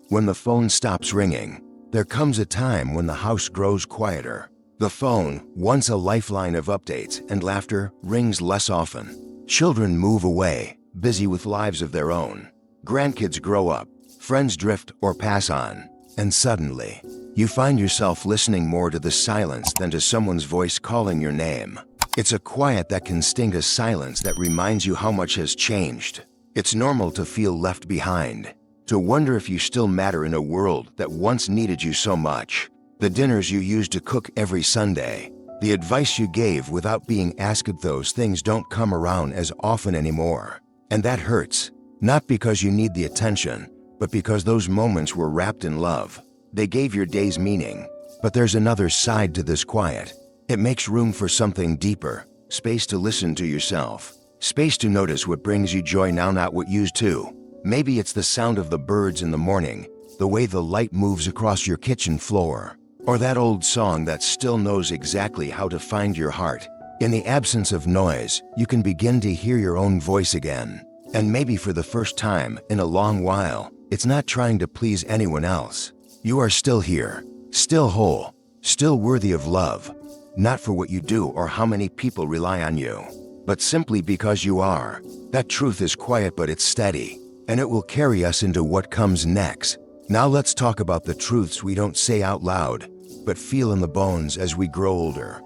When the phone stops ringing, there comes a time when the house grows quieter. The phone, once a lifeline of updates and laughter, rings less often. Children move away, busy with lives of their own. Grandkids grow up, friends drift or pass on, and suddenly, you find yourself listening more to the silence than to someone's voice calling your name. It's a quiet that can sting, a silence that reminds you how much has changed. It's normal to feel left behind, to wonder if you still matter in a world that once needed you so much. The dinners you used to cook every Sunday, the advice you gave without being asked, those things don't come around as often anymore. And that hurts, not because you need the attention, but because those moments were wrapped in love. They gave your days meaning. But there's another side to this quiet. It makes room for something deeper, space to listen to yourself, space to notice what brings you joy now, not what used to. Maybe it's the sound of the birds in the morning, the way the light moves across your kitchen floor, or that old song that still knows exactly how to find your heart. In the absence of noise, you can begin to hear your own voice again. And maybe for the first time in a long while, it's not trying to please anyone else. You are still here, still whole, still worthy of love. Not for what you do or how many people rely on you, but simply because you are. That truth is quiet, but it's steady, and it will carry us into what comes next. Now let's talk about the truths we don't say out loud, but feel in the bones as we grow older.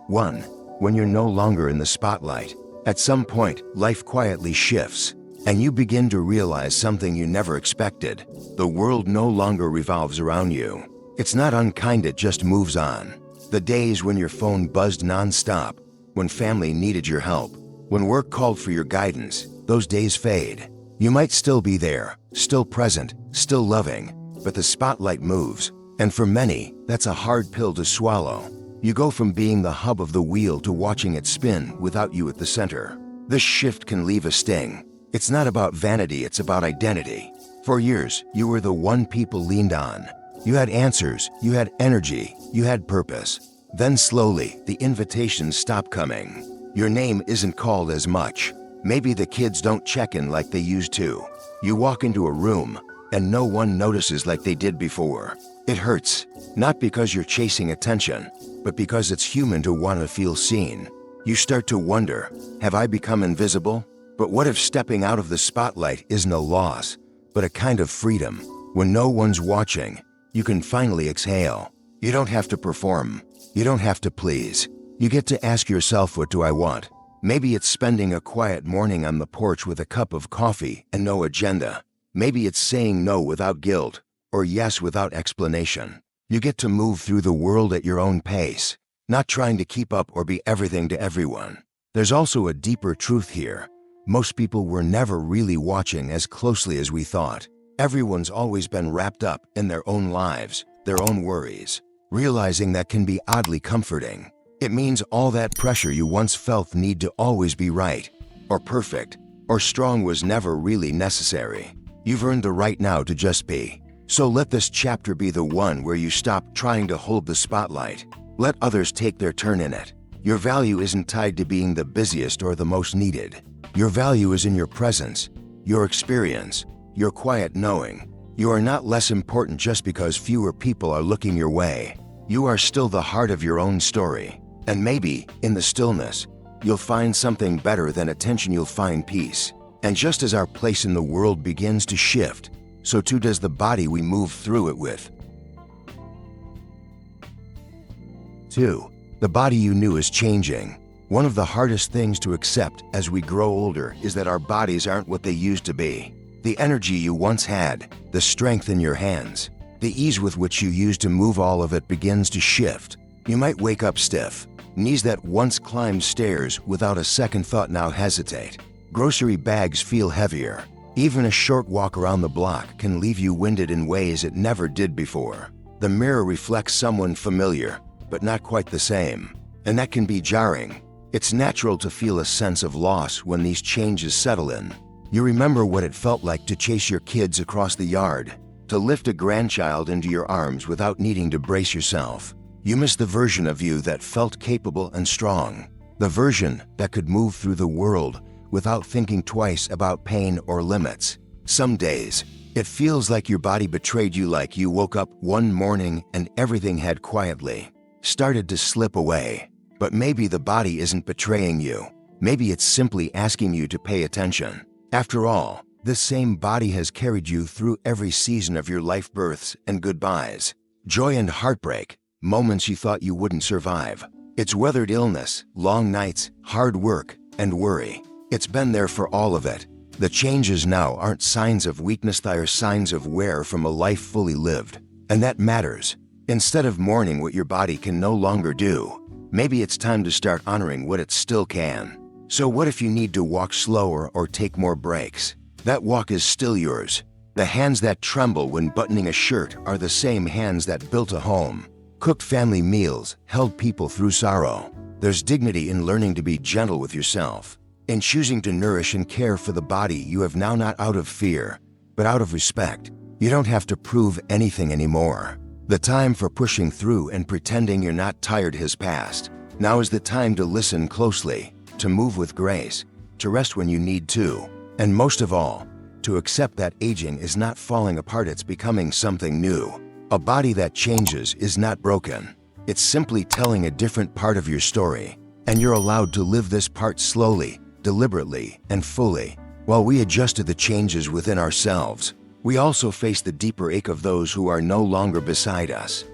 1. When you're no longer in the spotlight. At some point, life quietly shifts, and you begin to realize something you never expected. The world no longer revolves around you. It's not unkind, it just moves on. The days when your phone buzzed non-stop, when family needed your help, when work called for your guidance, those days fade. You might still be there, still present, still loving, but the spotlight moves. And for many, that's a hard pill to swallow. You go from being the hub of the wheel to watching it spin without you at the center. This shift can leave a sting. It's not about vanity, it's about identity. For years, you were the one people leaned on. You had answers, you had energy, you had purpose. Then slowly, the invitations stop coming. Your name isn't called as much. Maybe the kids don't check in like they used to. You walk into a room, and no one notices like they did before. It hurts, not because you're chasing attention, but because it's human to want to feel seen. You start to wonder, have I become invisible? But what if stepping out of the spotlight isn't a loss, but a kind of freedom? When no one's watching, you can finally exhale. You don't have to perform. You don't have to please. You get to ask yourself, what do I want? Maybe it's spending a quiet morning on the porch with a cup of coffee and no agenda. Maybe it's saying no without guilt, or yes without explanation. You get to move through the world at your own pace, not trying to keep up or be everything to everyone. There's also a deeper truth here. Most people were never really watching as closely as we thought. Everyone's always been wrapped up in their own lives, their own worries. Realizing that can be oddly comforting. It means all that pressure you once felt need to always be right, or perfect, or strong was never really necessary. You've earned the right now to just be. So let this chapter be the one where you stop trying to hold the spotlight. Let others take their turn in it. Your value isn't tied to being the busiest or the most needed. Your value is in your presence, your experience, your quiet knowing. You are not less important just because fewer people are looking your way. You are still the heart of your own story. And maybe, in the stillness, you'll find something better than attention. You'll find peace. And just as our place in the world begins to shift, so too does the body we move through it with. 2. The body you knew is changing. One of the hardest things to accept as we grow older is that our bodies aren't what they used to be. The energy you once had, the strength in your hands, the ease with which you used to move, all of it begins to shift. You might wake up stiff. Knees that once climbed stairs without a second thought now hesitate. Grocery bags feel heavier. Even a short walk around the block can leave you winded in ways it never did before. The mirror reflects someone familiar, but not quite the same. And that can be jarring. It's natural to feel a sense of loss when these changes settle in. You remember what it felt like to chase your kids across the yard, to lift a grandchild into your arms without needing to brace yourself. You miss the version of you that felt capable and strong, the version that could move through the world without thinking twice about pain or limits. Some days, it feels like your body betrayed you, like you woke up one morning and everything had quietly started to slip away. But maybe the body isn't betraying you. Maybe it's simply asking you to pay attention. After all, this same body has carried you through every season of your life, births and goodbyes, joy and heartbreak, moments you thought you wouldn't survive. It's weathered illness, long nights, hard work, and worry. It's been there for all of it. The changes now aren't signs of weakness, they are signs of wear from a life fully lived. And that matters. Instead of mourning what your body can no longer do, maybe it's time to start honoring what it still can. So what if you need to walk slower or take more breaks? That walk is still yours. The hands that tremble when buttoning a shirt are the same hands that built a home, cooked family meals, held people through sorrow. There's dignity in learning to be gentle with yourself, in choosing to nourish and care for the body you have now, not out of fear, but out of respect. You don't have to prove anything anymore. The time for pushing through and pretending you're not tired has passed. Now is the time to listen closely, to move with grace, to rest when you need to, and most of all, to accept that aging is not falling apart, it's becoming something new. A body that changes is not broken. It's simply telling a different part of your story, and you're allowed to live this part slowly, deliberately, and fully. While we adjust to the changes within ourselves, we also face the deeper ache of those who are no longer beside us.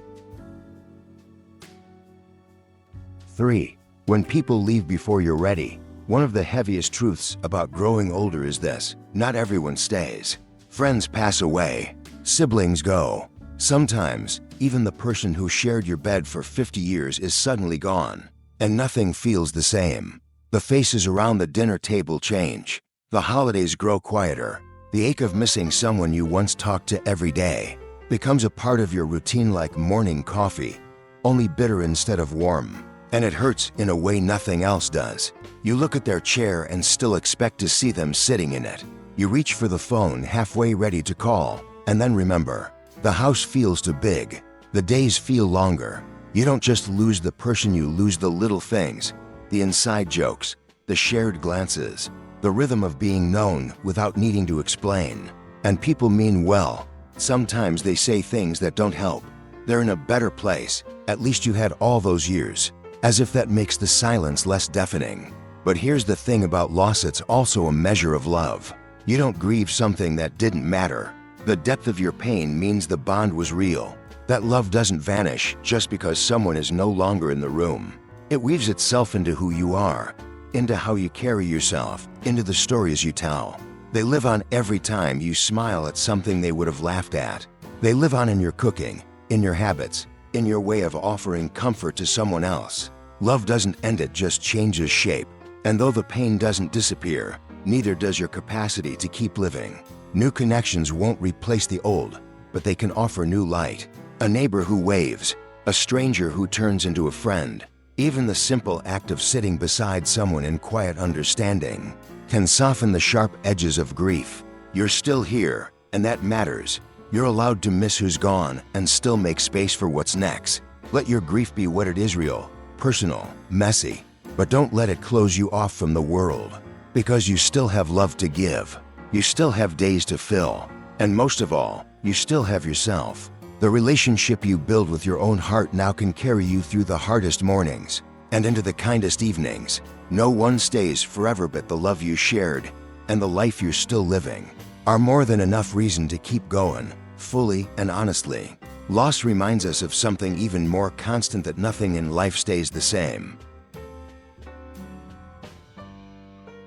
3. When people leave before you're ready. One of the heaviest truths about growing older is this: not everyone stays. Friends pass away. Siblings go. Sometimes, even the person who shared your bed for 50 years is suddenly gone, and nothing feels the same. The faces around the dinner table change. The holidays grow quieter. The ache of missing someone you once talked to every day becomes a part of your routine, like morning coffee, only bitter instead of warm. And it hurts in a way nothing else does. You look at their chair and still expect to see them sitting in it. You reach for the phone, halfway ready to call, and then remember, the house feels too big. The days feel longer. You don't just lose the person, you lose the little things, the inside jokes, the shared glances, the rhythm of being known without needing to explain. And people mean well. Sometimes they say things that don't help. They're in a better place. At least you had all those years. As if that makes the silence less deafening. But here's the thing about loss, it's also a measure of love. You don't grieve something that didn't matter. The depth of your pain means the bond was real. That love doesn't vanish just because someone is no longer in the room. It weaves itself into who you are, into how you carry yourself, into the stories you tell. They live on every time you smile at something they would have laughed at. They live on in your cooking, in your habits, in your way of offering comfort to someone else. Love doesn't end, it just changes shape. And though the pain doesn't disappear, neither does your capacity to keep living. New connections won't replace the old, but they can offer new light. A neighbor who waves, a stranger who turns into a friend. Even the simple act of sitting beside someone in quiet understanding can soften the sharp edges of grief. You're still here, and that matters. You're allowed to miss who's gone and still make space for what's next. Let your grief be what it is: real, personal, messy. But don't let it close you off from the world, because you still have love to give. You still have days to fill. And most of all, you still have yourself. The relationship you build with your own heart now can carry you through the hardest mornings and into the kindest evenings. No one stays forever, but the love you shared and the life you're still living are more than enough reason to keep going, fully and honestly. Loss reminds us of something even more constant, that nothing in life stays the same.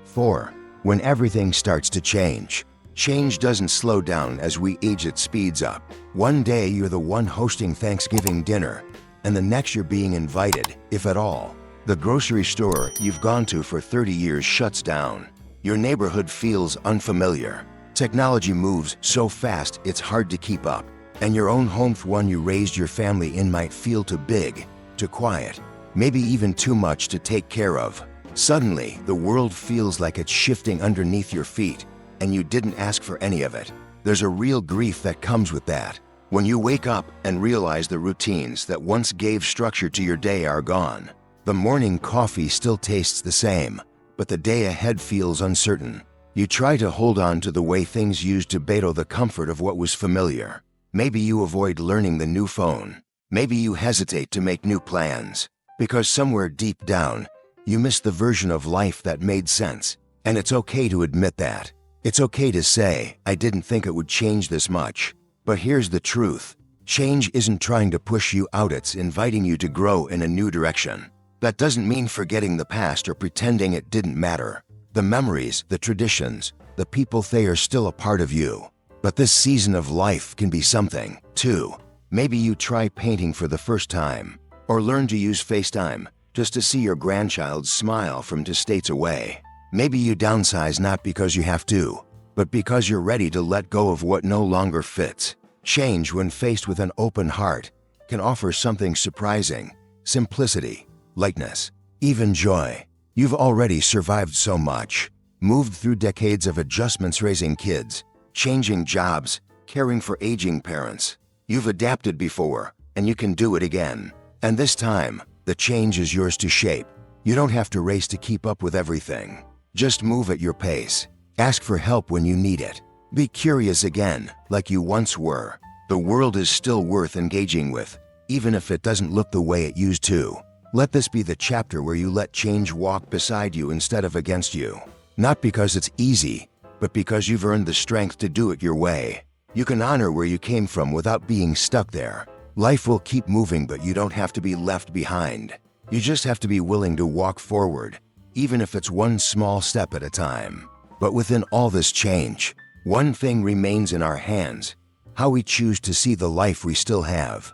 4. When everything starts to change. Change doesn't slow down as we age, it speeds up. One day you're the one hosting Thanksgiving dinner, and the next you're being invited, if at all. The grocery store you've gone to for 30 years shuts down. Your neighborhood feels unfamiliar. Technology moves so fast it's hard to keep up. And your own home, one you raised your family in, might feel too big, too quiet, maybe even too much to take care of. Suddenly, the world feels like it's shifting underneath your feet, and you didn't ask for any of it. There's a real grief that comes with that. When you wake up and realize the routines that once gave structure to your day are gone. The morning coffee still tastes the same, but the day ahead feels uncertain. You try to hold on to the way things used to battle the comfort of what was familiar. Maybe you avoid learning the new phone. Maybe you hesitate to make new plans. Because somewhere deep down, you miss the version of life that made sense. And it's okay to admit that. It's okay to say, I didn't think it would change this much. But here's the truth. Change isn't trying to push you out, it's inviting you to grow in a new direction. That doesn't mean forgetting the past or pretending it didn't matter. The memories, the traditions, the people, they are still a part of you. But this season of life can be something, too. Maybe you try painting for the first time, or learn to use FaceTime just to see your grandchild's smile from 2 states away. Maybe you downsize not because you have to, but because you're ready to let go of what no longer fits. Change, when faced with an open heart, can offer something surprising: simplicity, lightness, even joy. You've already survived so much, moved through decades of adjustments, raising kids, changing jobs, caring for aging parents. You've adapted before, and you can do it again. And this time, the change is yours to shape. You don't have to race to keep up with everything. Just move at your pace. Ask for help when you need it. Be curious again, like you once were. The world is still worth engaging with, even if it doesn't look the way it used to. Let this be the chapter where you let change walk beside you instead of against you. Not because it's easy, but because you've earned the strength to do it your way. You can honor where you came from without being stuck there. Life will keep moving, but you don't have to be left behind. You just have to be willing to walk forward, even if it's one small step at a time. But within all this change, one thing remains in our hands: how we choose to see the life we still have.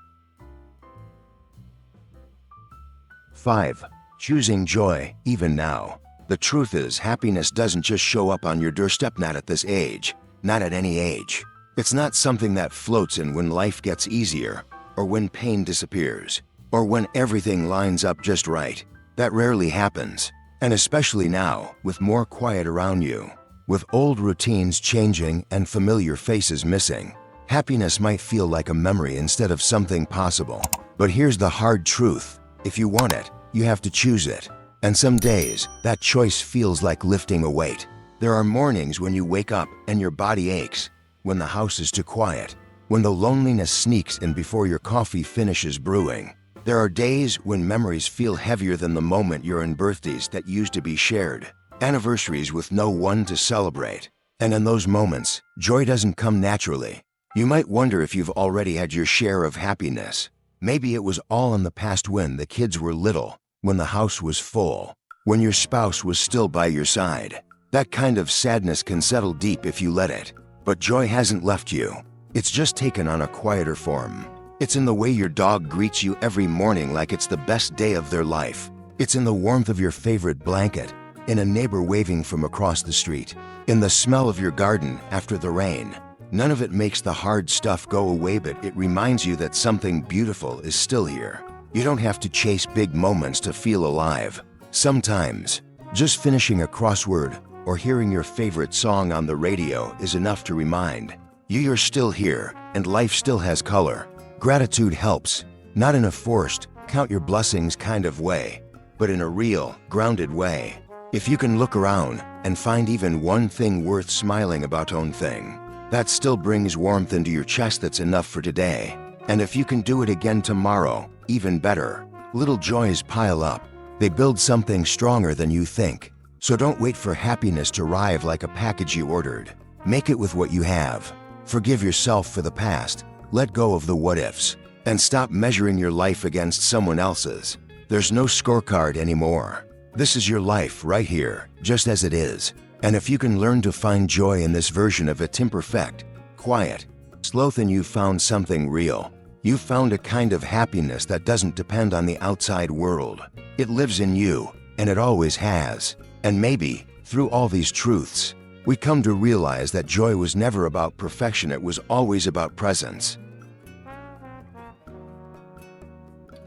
5. Choosing joy, even now. The truth is, happiness doesn't just show up on your doorstep, not at this age, not at any age. It's not something that floats in when life gets easier, or when pain disappears, or when everything lines up just right. That rarely happens, and especially now, with more quiet around you, with old routines changing and familiar faces missing. Happiness might feel like a memory instead of something possible. But here's the hard truth: if you want it, you have to choose it. And some days, that choice feels like lifting a weight. There are mornings when you wake up and your body aches, when the house is too quiet, when the loneliness sneaks in before your coffee finishes brewing. There are days when memories feel heavier than the moment you're in, birthdays that used to be shared, anniversaries with no one to celebrate. And in those moments, joy doesn't come naturally. You might wonder if you've already had your share of happiness. Maybe it was all in the past, when the kids were little, when the house was full, when your spouse was still by your side. That kind of sadness can settle deep if you let it. But joy hasn't left you. It's just taken on a quieter form. It's in the way your dog greets you every morning like it's the best day of their life. It's in the warmth of your favorite blanket, in a neighbor waving from across the street, in the smell of your garden after the rain. None of it makes the hard stuff go away, but it reminds you that something beautiful is still here. You don't have to chase big moments to feel alive. Sometimes, just finishing a crossword or hearing your favorite song on the radio is enough to remind you you're still here and life still has color. Gratitude helps, not in a forced, count your blessings kind of way, but in a real, grounded way. If you can look around and find even one thing worth smiling about, own thing, that still brings warmth into your chest, that's enough for today. And if you can do it again tomorrow, even better. Little joys pile up. They build something stronger than you think. So don't wait for happiness to arrive like a package you ordered. Make it with what you have. Forgive yourself for the past. Let go of the what-ifs. And stop measuring your life against someone else's. There's no scorecard anymore. This is your life right here, just as it is. And if you can learn to find joy in this version of it, imperfect, quiet, slow, then you've found something real. You've found a kind of happiness that doesn't depend on the outside world. It lives in you, and it always has. And maybe, through all these truths, we come to realize that joy was never about perfection, it was always about presence.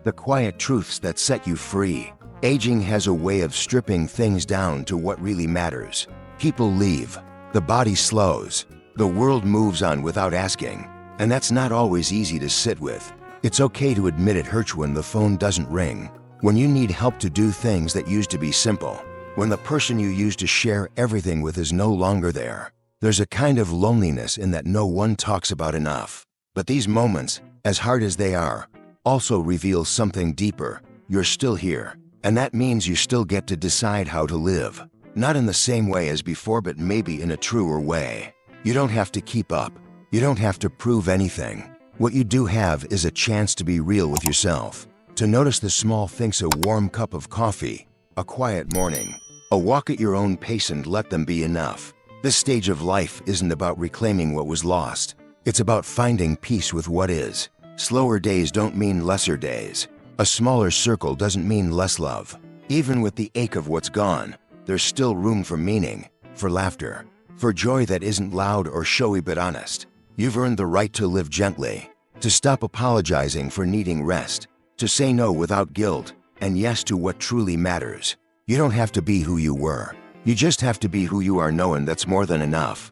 The quiet truths that set you free. Aging has a way of stripping things down to what really matters. People leave, the body slows, the world moves on without asking, and that's not always easy to sit with. It's okay to admit it hurts when the phone doesn't ring, when you need help to do things that used to be simple, When the person you used to share everything with is no longer there, there's a kind of loneliness in that no one talks about enough. But these moments, as hard as they are, also reveal something deeper. You're still here, and that means you still get to decide how to live. Not in the same way as before, but maybe in a truer way. You don't have to keep up. You don't have to prove anything. What you do have is a chance to be real with yourself, to notice the small things: a warm cup of coffee, a quiet morning, a walk at your own pace, and let them be enough. This stage of life isn't about reclaiming what was lost. It's about finding peace with what is. Slower days don't mean lesser days. A smaller circle doesn't mean less love. Even with the ache of what's gone, there's still room for meaning, for laughter, for joy that isn't loud or showy but honest. You've earned the right to live gently, to stop apologizing for needing rest, to say no without guilt, and yes to what truly matters. You don't have to be who you were. You just have to be who you are, knowing that's more than enough.